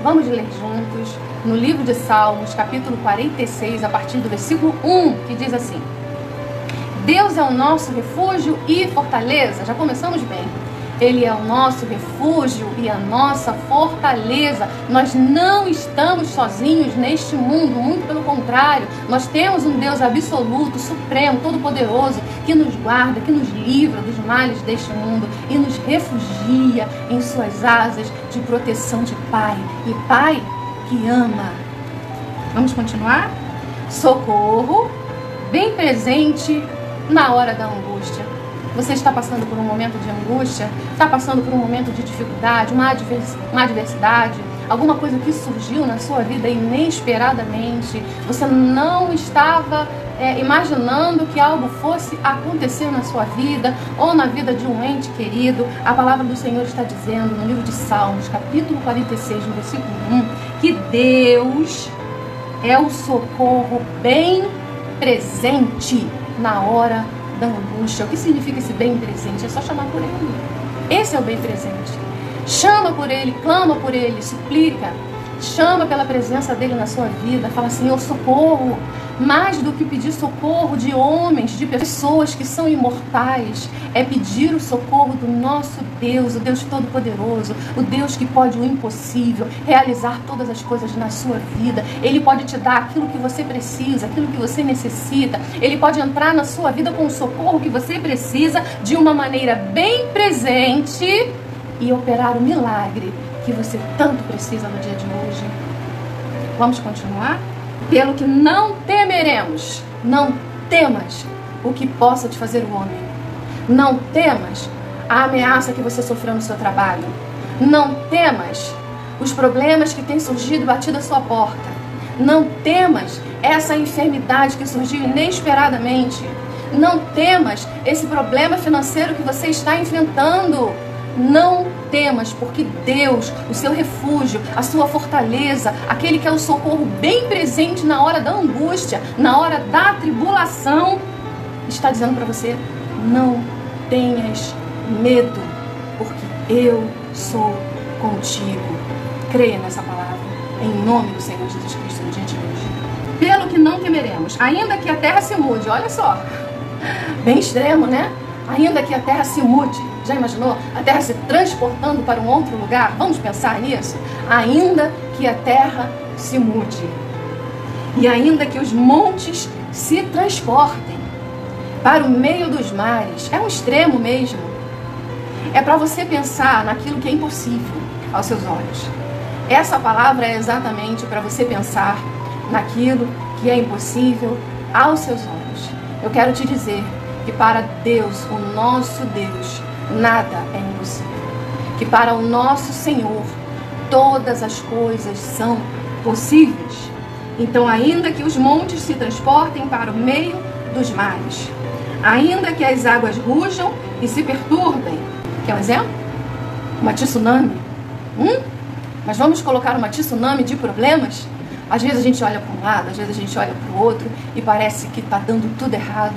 Vamos ler juntos no livro de Salmos, capítulo 46, a partir do versículo 1, que diz assim: Deus é o nosso refúgio e fortaleza. Já começamos bem. Ele é o nosso refúgio e a nossa fortaleza. Nós não estamos sozinhos neste mundo, muito pelo contrário. Nós temos um Deus absoluto, supremo, todo-poderoso, que nos guarda, que nos livra dos males deste mundo e nos refugia em suas asas de proteção de Pai. E Pai que ama. Vamos continuar? Socorro, bem presente na hora da angústia. Você está passando por um momento de angústia, está passando por um momento de dificuldade, uma adversidade, alguma coisa que surgiu na sua vida inesperadamente. Você não estava imaginando que algo fosse acontecer na sua vida ou na vida de um ente querido. A palavra do Senhor está dizendo no livro de Salmos, capítulo 46, no versículo 1, que Deus é o socorro bem presente na hora da angústia. O que significa esse bem presente? É só chamar por Ele. Esse é o bem presente. Chama por Ele, clama por Ele, suplica, chama pela presença dEle na sua vida. Fala assim: eu socorro. Mais do que pedir socorro de homens, de pessoas que são imortais, é pedir o socorro do nosso Deus, o Deus Todo-Poderoso, o Deus que pode o impossível, realizar todas as coisas na sua vida. Ele pode te dar aquilo que você precisa, aquilo que você necessita. Ele pode entrar na sua vida com o socorro que você precisa de uma maneira bem presente e operar o milagre que você tanto precisa no dia de hoje. Vamos continuar? Pelo que não temeremos, não temas o que possa te fazer o homem. Não temas a ameaça que você sofreu no seu trabalho. Não temas os problemas que têm surgido e batido à sua porta. Não temas essa enfermidade que surgiu inesperadamente. Não temas esse problema financeiro que você está enfrentando. Não temas, porque Deus, o seu refúgio, a sua fortaleza, aquele que é o socorro bem presente na hora da angústia, na hora da tribulação, está dizendo para você: não tenhas medo, porque eu sou contigo. Creia nessa palavra, em nome do Senhor Jesus Cristo, no dia de hoje. Pelo que não temeremos, ainda que a terra se mude. Olha só, bem extremo, né? Ainda que a terra se mude. Já imaginou a terra se transportando para um outro lugar? Vamos pensar nisso? Ainda que a terra se mude. E ainda que os montes se transportem para o meio dos mares. É um extremo mesmo. É para você pensar naquilo que é impossível aos seus olhos. Essa palavra é exatamente para você pensar naquilo que é impossível aos seus olhos. Eu quero te dizer que para Deus, o nosso Deus, nada é impossível. Que para o nosso Senhor, todas as coisas são possíveis. Então, ainda que os montes se transportem para o meio dos mares, ainda que as águas rujam e se perturbem. Quer um exemplo? Uma tsunami. Mas vamos colocar uma tsunami de problemas? Às vezes a gente olha para um lado, às vezes a gente olha para o outro e parece que está dando tudo errado.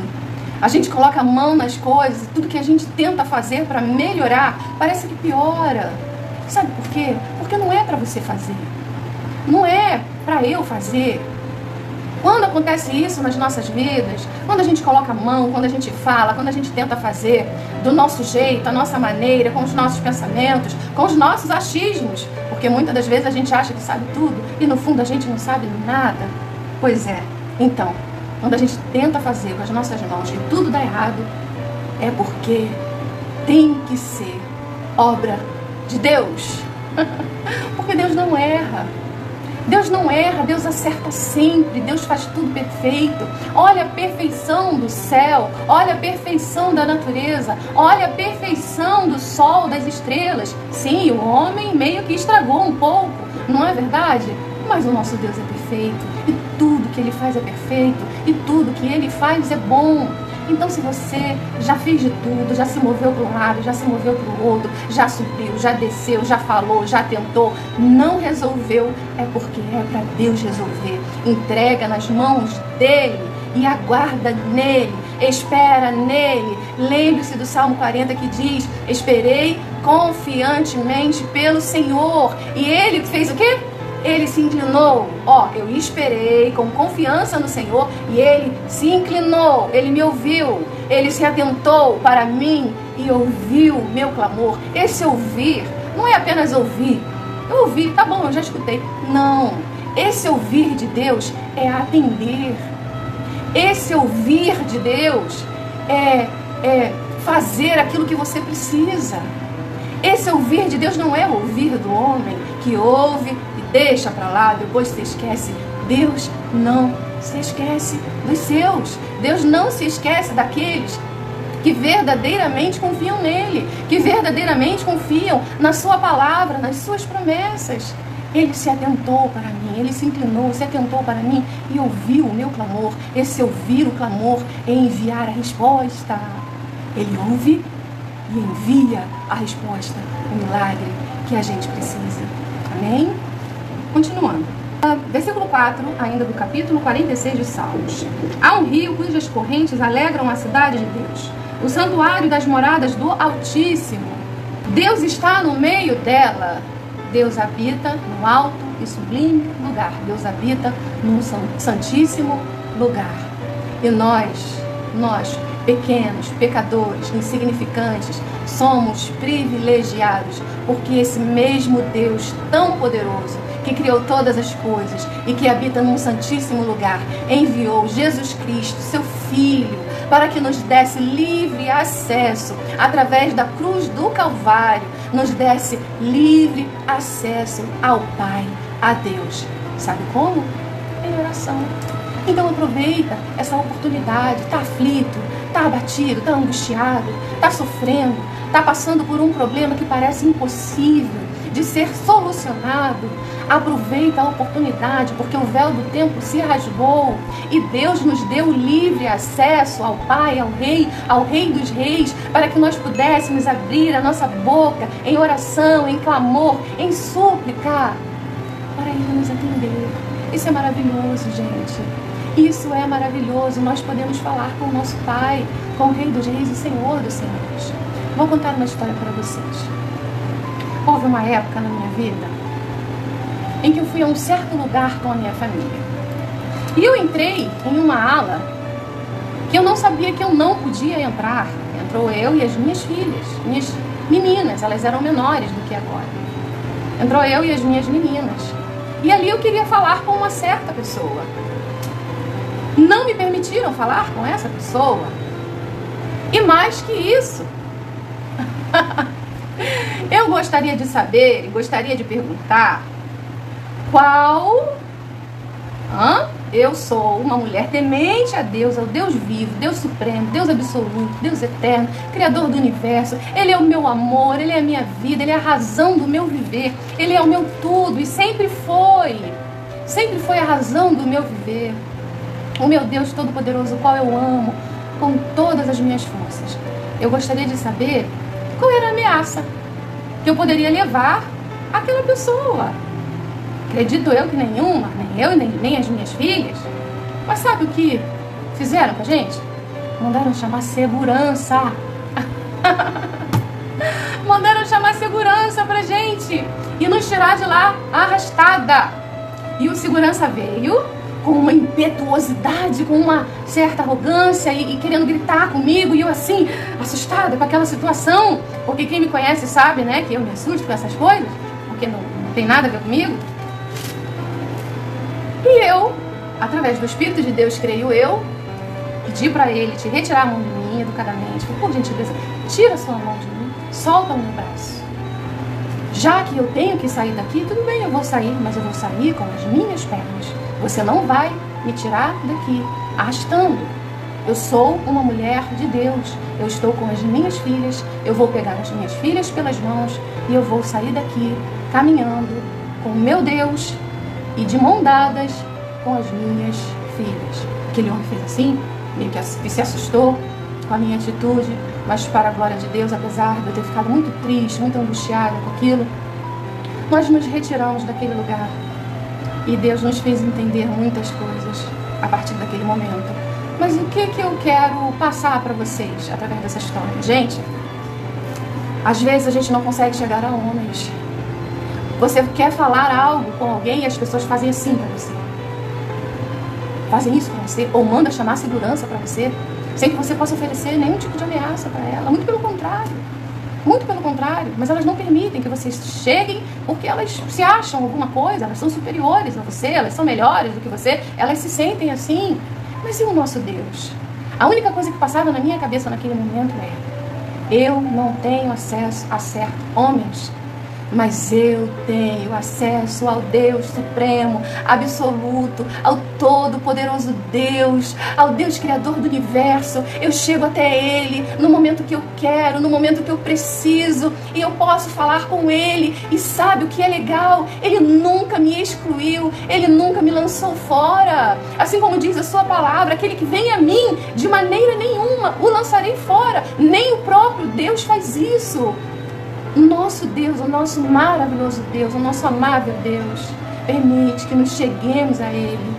A gente coloca a mão nas coisas e tudo que a gente tenta fazer para melhorar parece que piora. Sabe por quê? Porque não é para você fazer. Não é para eu fazer. Quando acontece isso nas nossas vidas, quando a gente coloca a mão, quando a gente fala, quando a gente tenta fazer do nosso jeito, a nossa maneira, com os nossos pensamentos, com os nossos achismos, porque muitas das vezes a gente acha que sabe tudo e no fundo a gente não sabe nada. Pois é, então, quando a gente tenta fazer com as nossas mãos e tudo dá errado, é porque tem que ser obra de Deus. Porque Deus não erra. Deus não erra, Deus acerta sempre, Deus faz tudo perfeito. Olha a perfeição do céu, olha a perfeição da natureza, olha a perfeição do sol, das estrelas. Sim, o homem meio que estragou um pouco, não é verdade? Mas o nosso Deus é perfeito, e tudo que Ele faz é perfeito, e tudo que Ele faz é bom. Então, se você já fez de tudo, já se moveu para um lado, já se moveu para o outro, já subiu, já desceu, já falou, já tentou, não resolveu, é porque é para Deus resolver. Entrega nas mãos dEle e aguarda nele, espera nele. Lembre-se do Salmo 40 que diz: esperei confiantemente pelo Senhor. E Ele fez o quê? Ele se inclinou. Eu esperei com confiança no Senhor e Ele se inclinou. Ele me ouviu. Ele se atentou para mim e ouviu o meu clamor. Esse ouvir não é apenas ouvir. Eu ouvi, tá bom, eu já escutei. Não. Esse ouvir de Deus é atender. Esse ouvir de Deus é fazer aquilo que você precisa. Esse ouvir de Deus não é o ouvir do homem que ouve e deixa para lá, depois se esquece. Deus não se esquece dos seus. Deus não se esquece daqueles que verdadeiramente confiam nele, que verdadeiramente confiam na sua palavra, nas suas promessas. Ele se atentou para mim, ele se inclinou, se atentou para mim e ouviu o meu clamor. Esse ouvir o clamor é enviar a resposta. Ele ouve e envia a resposta, o milagre que a gente precisa. Amém? Continuando. Versículo 4, ainda do capítulo 46 de Salmos. Há um rio cujas correntes alegram a cidade de Deus, o santuário das moradas do Altíssimo. Deus está no meio dela. Deus habita no alto e sublime lugar. Deus habita num santíssimo lugar. E nós, pequenos, pecadores, insignificantes, somos privilegiados, porque esse mesmo Deus tão poderoso, que criou todas as coisas e que habita num santíssimo lugar, enviou Jesus Cristo, seu Filho, para que nos desse livre acesso, através da cruz do Calvário, nos desse livre acesso ao Pai, a Deus. Sabe como? Em oração. Então aproveita essa oportunidade. Está aflito, está abatido, está angustiado, está sofrendo, está passando por um problema que parece impossível de ser solucionado. Aproveita a oportunidade, porque o véu do tempo se rasgou e Deus nos deu livre acesso ao Pai, ao Rei dos Reis, para que nós pudéssemos abrir a nossa boca em oração, em clamor, em súplica, para Ele nos atender. Isso é maravilhoso, gente. Isso é maravilhoso. Nós podemos falar com o nosso Pai, com o Rei dos Reis e Senhor dos Senhores. Vou contar uma história para vocês. Houve uma época na minha vida em que eu fui a um certo lugar com a minha família. E eu entrei em uma ala que eu não sabia que eu não podia entrar. Entrou eu e as minhas filhas, minhas meninas, elas eram menores do que agora. Entrou eu e as minhas meninas. E ali eu queria falar com uma certa pessoa. Não me permitiram falar com essa pessoa. E mais que isso, eu gostaria de saber, gostaria de perguntar qual... Eu sou uma mulher temente a Deus, ao Deus vivo, Deus supremo, Deus absoluto, Deus eterno, Criador do universo. Ele é o meu amor, Ele é a minha vida, Ele é a razão do meu viver, Ele é o meu tudo e sempre foi a razão do meu viver. O meu Deus Todo-Poderoso, o qual eu amo com todas as minhas forças. Eu gostaria de saber qual era a ameaça que eu poderia levar àquela pessoa. Acredito eu que nenhuma, nem eu nem as minhas filhas. Mas sabe o que fizeram com a gente? Mandaram chamar segurança. Mandaram chamar segurança pra gente e nos tirar de lá arrastada. E o segurança veio com uma impetuosidade, com uma certa arrogância e querendo gritar comigo, e eu assim, assustada com aquela situação, porque quem me conhece sabe, né, que eu me assusto com essas coisas, porque não tem nada a ver comigo. E eu, através do Espírito de Deus, creio eu, pedi para ele te retirar a mão de mim educadamente, por gentileza, tira a sua mão de mim, solta o meu braço. Já que eu tenho que sair daqui, tudo bem, eu vou sair, mas eu vou sair com as minhas pernas. Você não vai me tirar daqui, arrastando. Eu sou uma mulher de Deus. Eu estou com as minhas filhas. Eu vou pegar as minhas filhas pelas mãos e eu vou sair daqui caminhando com o meu Deus e de mão dadas com as minhas filhas. Aquele homem fez assim, meio que se assustou com a minha atitude, mas para a glória de Deus, apesar de eu ter ficado muito triste, muito angustiada com aquilo, nós nos retiramos daquele lugar. E Deus nos fez entender muitas coisas a partir daquele momento. Mas o que eu quero passar para vocês através dessa história? Gente, às vezes a gente não consegue chegar a homens. Você quer falar algo com alguém e as pessoas fazem assim para você. Fazem isso para você, ou mandam chamar segurança para você, sem que você possa oferecer nenhum tipo de ameaça para ela. Muito pelo contrário. Muito pelo contrário. Mas elas não permitem que vocês cheguem porque elas se acham alguma coisa, elas são superiores a você, elas são melhores do que você, elas se sentem assim. Mas e o nosso Deus? A única coisa que passava na minha cabeça naquele momento é: eu não tenho acesso a certos homens, mas eu tenho acesso ao Deus Supremo, absoluto, ao Todo-Poderoso Deus, ao Deus Criador do Universo. Eu chego até Ele no momento que eu quero, no momento que eu preciso, e eu posso falar com Ele. E sabe o que é legal? Ele nunca me excluiu, Ele nunca me lançou fora. Assim como diz a sua palavra, aquele que vem a mim, de maneira nenhuma o lançarei fora. Nem o próprio Deus faz isso. O nosso Deus, o nosso maravilhoso Deus, o nosso amável Deus, permite que nos cheguemos a Ele,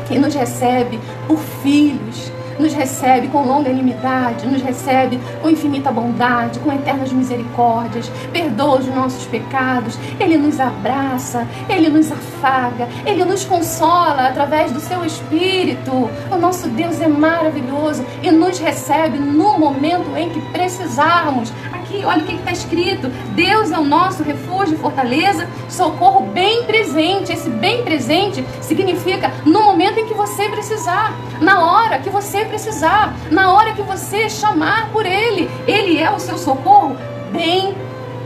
que nos recebe por filhos, nos recebe com longanimidade, nos recebe com infinita bondade, com eternas misericórdias, perdoa os nossos pecados, Ele nos abraça, Ele nos afaga, Ele nos consola através do Seu Espírito. O nosso Deus é maravilhoso e nos recebe no momento em que precisarmos. Aqui, olha o que está escrito: Deus é o nosso refúgio e fortaleza, socorro bem presente. Esse bem presente significa no momento em que você precisar, na hora que você precisar, na hora que você chamar por Ele. Ele é o seu socorro bem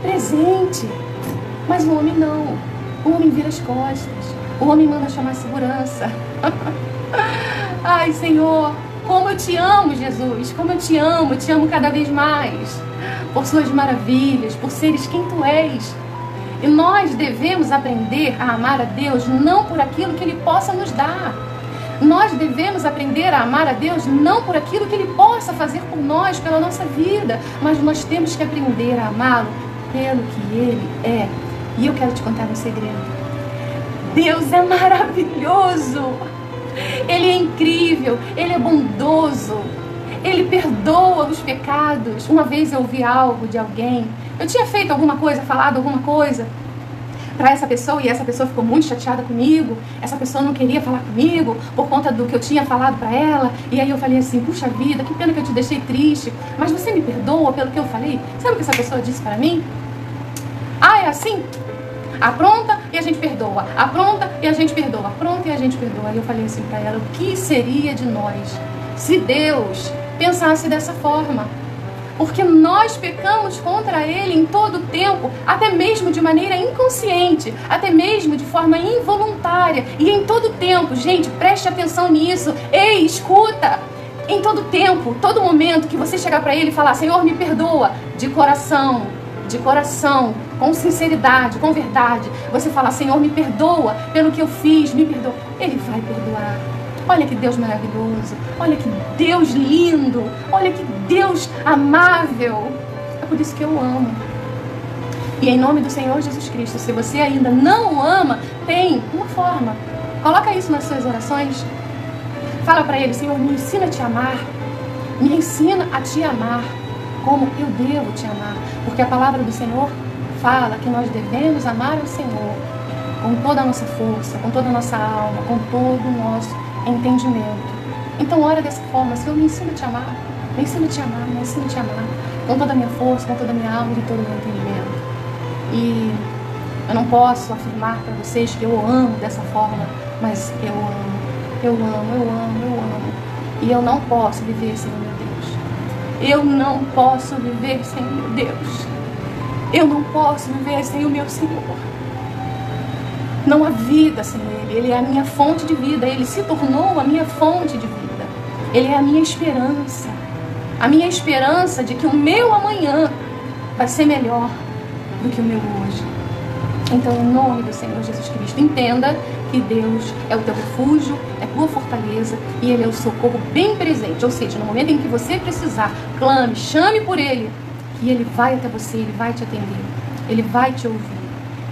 presente. Mas o homem não. O homem vira as costas. O homem manda chamar a segurança. Ai, Senhor, como eu te amo, Jesus. Como eu te amo cada vez mais. Por suas maravilhas, por seres quem tu és. E nós devemos aprender a amar a Deus não por aquilo que Ele possa nos dar. Nós devemos aprender a amar a Deus não por aquilo que Ele possa fazer por nós, pela nossa vida, mas nós temos que aprender a amá-lo pelo que Ele é. E eu quero te contar um segredo. Deus é maravilhoso. Ele é incrível, Ele é bondoso. Ele perdoa os pecados. Uma vez eu ouvi algo de alguém. Eu tinha feito alguma coisa, falado alguma coisa para essa pessoa, e essa pessoa ficou muito chateada comigo. Essa pessoa não queria falar comigo por conta do que eu tinha falado para ela. E aí eu falei assim: puxa vida, que pena que eu te deixei triste, mas você me perdoa pelo que eu falei? Sabe o que essa pessoa disse para mim? Ah, é assim? Apronta e a gente perdoa, apronta e a gente perdoa, apronta e a gente perdoa. Aí eu falei assim para ela: o que seria de nós se Deus pensasse dessa forma? Porque nós pecamos contra Ele em todo o tempo, até mesmo de maneira inconsciente, até mesmo de forma involuntária. E em todo o tempo, gente, preste atenção nisso. Ei, escuta! Em todo tempo, todo momento que você chegar para Ele e falar: Senhor, me perdoa, de coração, com sinceridade, com verdade, você fala: Senhor, me perdoa pelo que eu fiz, me perdoa. Ele vai perdoar. Olha que Deus maravilhoso, olha que Deus lindo, olha que Deus amável. É por isso que eu amo. E em nome do Senhor Jesus Cristo, se você ainda não o ama, tem uma forma. Coloca isso nas suas orações. Fala para Ele: Senhor, me ensina a te amar. Me ensina a te amar como eu devo te amar. Porque a palavra do Senhor fala que nós devemos amar o Senhor com toda a nossa força, com toda a nossa alma, com todo o nosso entendimento. Então ora dessa forma: Senhor, me ensina a te amar, me ensina a te amar, me ensina a te amar com toda a minha força, com toda a minha alma e todo o meu entendimento. E eu não posso afirmar para vocês que eu amo dessa forma, mas eu amo. E eu não posso viver sem o meu Deus. Eu não posso viver sem o meu Deus. Eu não posso viver sem o meu Senhor. Não há vida sem Ele. Ele é a minha fonte de vida. Ele se tornou a minha fonte de vida. Ele é a minha esperança. A minha esperança de que o meu amanhã vai ser melhor do que o meu hoje. Então, em nome do Senhor Jesus Cristo, entenda que Deus é o teu refúgio, é a tua fortaleza, e Ele é o socorro bem presente. Ou seja, no momento em que você precisar, clame, chame por Ele, que Ele vai até você, Ele vai te atender, Ele vai te ouvir.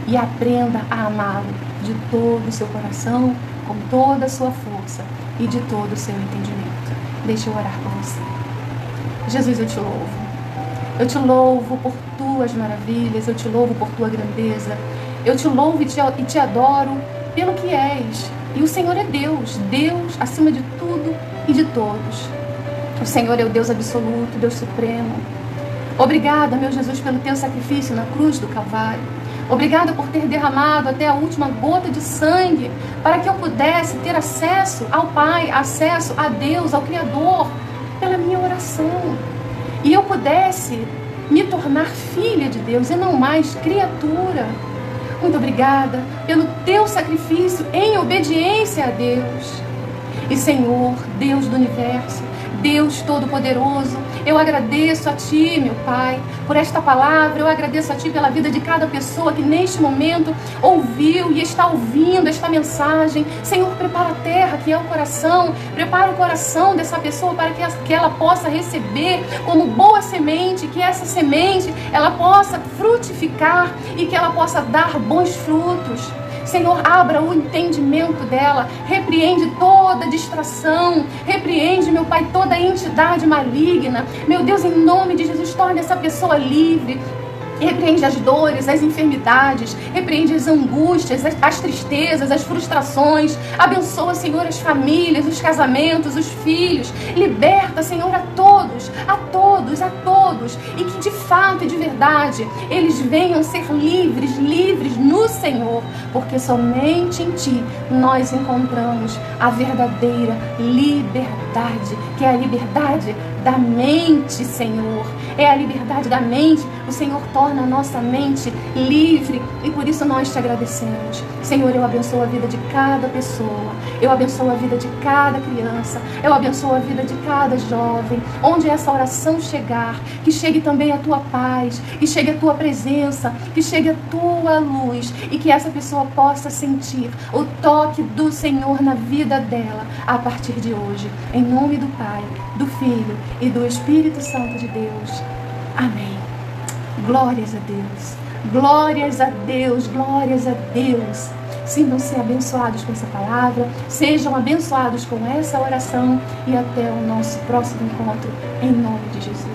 E aprenda a amá-lo de todo o seu coração, com toda a sua força e de todo o seu entendimento. Deixa eu orar por você. Jesus, eu te louvo. Eu te louvo por tuas maravilhas, eu te louvo por tua grandeza. Eu te louvo e te adoro pelo que és. E o Senhor é Deus, Deus acima de tudo e de todos. O Senhor é o Deus absoluto, Deus supremo. Obrigada, meu Jesus, pelo teu sacrifício na cruz do Calvário. Obrigada por ter derramado até a última gota de sangue para que eu pudesse ter acesso ao Pai, acesso a Deus, ao Criador, pela minha oração. E eu pudesse me tornar filha de Deus e não mais criatura. Muito obrigada pelo teu sacrifício em obediência a Deus. E Senhor, Deus do universo, Deus Todo-Poderoso, eu agradeço a Ti, meu Pai, por esta palavra. Eu agradeço a Ti pela vida de cada pessoa que neste momento ouviu e está ouvindo esta mensagem. Senhor, prepara a terra, que é o coração. Prepara o coração dessa pessoa para que ela possa receber como boa semente, que essa semente ela possa frutificar e que ela possa dar bons frutos. Senhor, abra o entendimento dela, repreende toda distração, repreende, meu Pai, toda entidade maligna. Meu Deus, em nome de Jesus, torne essa pessoa livre. Repreende as dores, as enfermidades, repreende as angústias, as tristezas, as frustrações. Abençoa, Senhor, as famílias, os casamentos, os filhos. Liberta, Senhor, a todos, a todos, a todos. E que de fato e de verdade eles venham ser livres, livres no Senhor. Porque somente em Ti nós encontramos a verdadeira liberdade, que é a liberdade da mente, Senhor. É a liberdade da mente. O Senhor torna a nossa mente livre e por isso nós te agradecemos. Senhor, eu abençoo a vida de cada pessoa. Eu abençoo a vida de cada criança. Eu abençoo a vida de cada jovem. Onde essa oração chegar, que chegue também a Tua paz, que chegue a Tua presença, que chegue a Tua luz e que essa pessoa possa sentir o toque do Senhor na vida dela a partir de hoje. Em nome do Pai, do Filho e do Espírito Santo de Deus. Amém. Glórias a Deus. Glórias a Deus. Glórias a Deus. Sintam-se abençoados com essa palavra. Sejam abençoados com essa oração. E até o nosso próximo encontro. Em nome de Jesus.